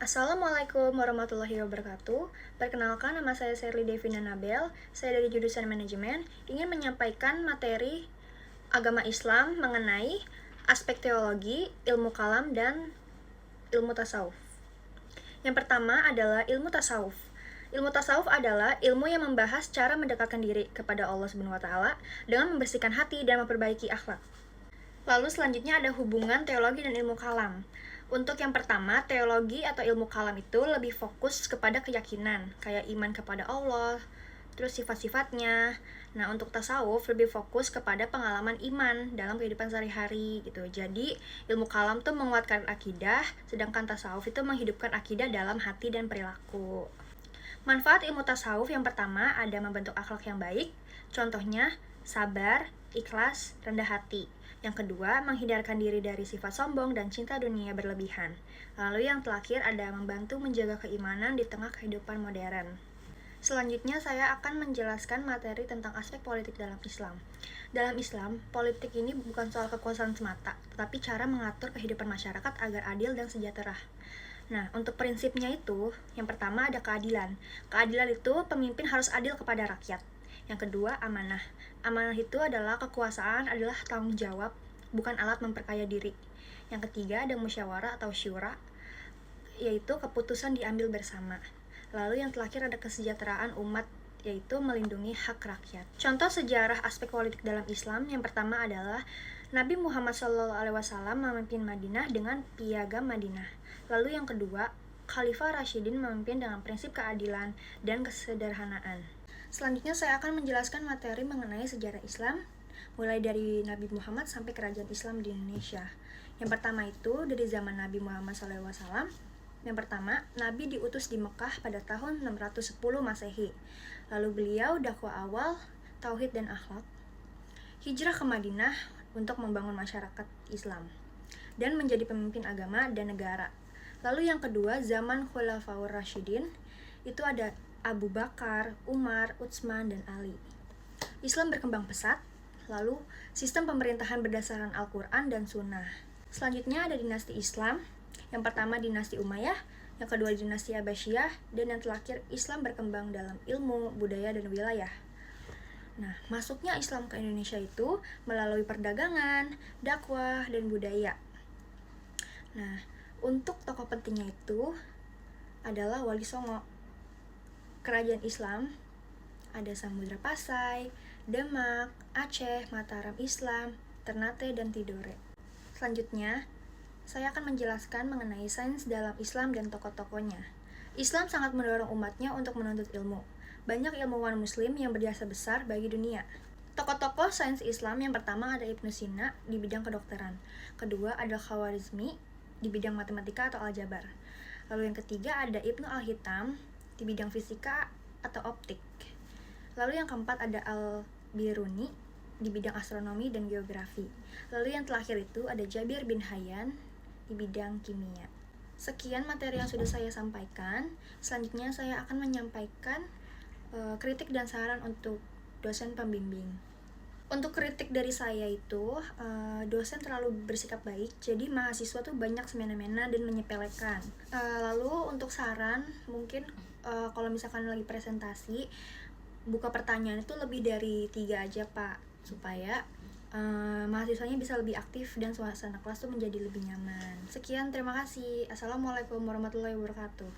Assalamualaikum warahmatullahi wabarakatuh. Perkenalkan, nama saya Sherly Devina Nabel. Saya dari jurusan manajemen, ingin menyampaikan materi agama Islam mengenai aspek teologi, ilmu kalam, dan ilmu tasawuf. Yang pertama adalah ilmu tasawuf. Ilmu tasawuf adalah ilmu yang membahas cara mendekatkan diri kepada Allah SWT dengan membersihkan hati dan memperbaiki akhlak. Lalu selanjutnya ada hubungan teologi dan ilmu kalam. Untuk yang pertama, teologi atau ilmu kalam itu lebih fokus kepada keyakinan, kayak iman kepada Allah, terus sifat-sifatnya. Nah, untuk tasawuf lebih fokus kepada pengalaman iman dalam kehidupan sehari-hari gitu. Jadi, ilmu kalam tuh menguatkan akidah, sedangkan tasawuf itu menghidupkan akidah dalam hati dan perilaku. Manfaat ilmu tasawuf yang pertama ada membentuk akhlak yang baik, contohnya sabar, ikhlas, rendah hati. Yang kedua, menghindarkan diri dari sifat sombong dan cinta dunia berlebihan. Lalu yang terakhir ada membantu menjaga keimanan di tengah kehidupan modern. Selanjutnya saya akan menjelaskan materi tentang aspek politik dalam Islam. Dalam Islam, politik ini bukan soal kekuasaan semata, tetapi cara mengatur kehidupan masyarakat agar adil dan sejahtera. Nah, untuk prinsipnya itu, yang pertama ada keadilan. Keadilan itu pemimpin harus adil kepada rakyat. Yang kedua, amanah. Amanah itu adalah kekuasaan adalah tanggung jawab, bukan alat memperkaya diri. Yang ketiga, ada musyawarah atau syura, yaitu keputusan diambil bersama. Lalu yang terakhir ada kesejahteraan umat, yaitu melindungi hak rakyat. Contoh sejarah aspek politik dalam Islam yang pertama adalah Nabi Muhammad SAW memimpin Madinah dengan piagam Madinah. Lalu yang kedua, Khalifah Rasyidin memimpin dengan prinsip keadilan dan kesederhanaan. Selanjutnya saya akan menjelaskan materi mengenai sejarah Islam, mulai dari Nabi Muhammad sampai kerajaan Islam di Indonesia. Yang pertama itu dari zaman Nabi Muhammad SAW. Yang pertama, Nabi diutus di Mekah pada tahun 610 Masehi. Lalu beliau dakwah awal, tauhid dan akhlak. Hijrah ke Madinah untuk membangun masyarakat Islam dan menjadi pemimpin agama dan negara. Lalu yang kedua, zaman Khulafaur Rasyidin, itu ada Abu Bakar, Umar, Utsman, dan Ali. Islam berkembang pesat, lalu sistem pemerintahan berdasarkan Al-Quran dan Sunnah. Selanjutnya ada dinasti Islam, yang pertama dinasti Umayyah, yang kedua dinasti Abbasiyah, dan yang terakhir Islam berkembang dalam ilmu, budaya, dan wilayah. Nah, masuknya Islam ke Indonesia itu melalui perdagangan, dakwah, dan budaya. Nah, untuk tokoh pentingnya itu adalah Wali Songo. Kerajaan Islam ada Samudra Pasai, Demak, Aceh, Mataram Islam, Ternate, dan Tidore. Selanjutnya, saya akan menjelaskan mengenai sains dalam Islam dan tokoh-tokohnya. Islam sangat mendorong umatnya untuk menuntut ilmu. Banyak ilmuwan muslim yang berjasa besar bagi dunia. Tokoh-tokoh sains Islam yang pertama ada Ibnu Sina di bidang kedokteran. Kedua ada Khawarizmi di bidang matematika atau aljabar. Lalu yang ketiga ada Ibnu Al-Hitam di bidang fisika atau optik. Lalu yang keempat ada Al-Biruni di bidang astronomi dan geografi. Lalu yang terakhir itu ada Jabir bin Hayyan di bidang kimia. Sekian materi yang sudah saya sampaikan. Selanjutnya saya akan menyampaikan kritik dan saran untuk dosen pembimbing. Untuk kritik dari saya itu, dosen terlalu bersikap baik, jadi mahasiswa tuh banyak semena-mena dan menyepelekan. Lalu untuk saran, mungkin kalau misalkan lagi presentasi, buka pertanyaan itu lebih dari 3 aja Pak, supaya mahasiswanya bisa lebih aktif dan suasana kelas tuh menjadi lebih nyaman. Sekian, terima kasih. Assalamualaikum warahmatullahi wabarakatuh.